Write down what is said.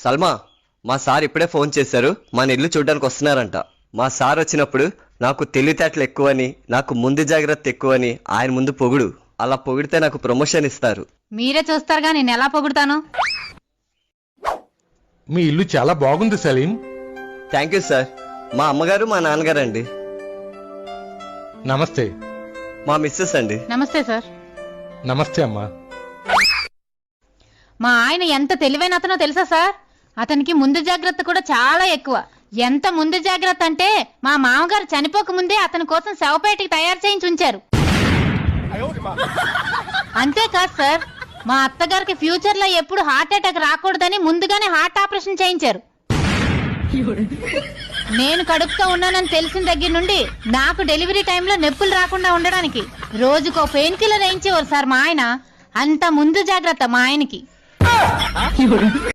సల్మా, మా సార్ ఇప్పుడే ఫోన్ చేశారు. మన ఇల్లు చూడడానికి వస్తున్నారంట. మా సార్ వచ్చినప్పుడు నాకు తెలివితేటలు ఎక్కువని, నాకు ముందు జాగ్రత్త ఎక్కువని ఆయన ముందు పొగుడు. అలా పొగిడితే నాకు ప్రమోషన్ ఇస్తారు. మీరే చూస్తారుగా నేను ఎలా పొగుడుతాను. మీ ఇల్లు చాలా బాగుంది సలీం. Thank you sir. మా అమ్మగారు మా నాన్నగారు అండి. నమస్తే. మా మిస్సెస్ అండి. నమస్తే సార్. నమస్తే అమ్మా. మా ఆయన ఎంత తెలివైన అతనో తెలుసా సార్? అతనికి ముందు జాగ్రత్త కూడా చాలా ఎక్కువ. ఎంత ముందు జాగ్రత్త అంటే మా మామగారు చనిపోక ముందే అతని కోసం శవపేటికి తయారు చేయించి ఉంచారు. అంతేకాదు సార్, మా అత్తగారికి ఫ్యూచర్ లో ఎప్పుడు హార్ట్ అటాక్ రాకూడదని ముందుగానే హార్ట్ ఆపరేషన్ చేయించారు. నేను కడుపుతో ఉన్నానని తెలిసిన దగ్గర నుండి నాకు డెలివరీ టైంలో నొప్పులు రాకుండా ఉండడానికి రోజుకో పెయిన్ కిల్లర్ వేయించేవారు సార్ మా ఆయన. అంత ముందు జాగ్రత్త మా ఆయనకి.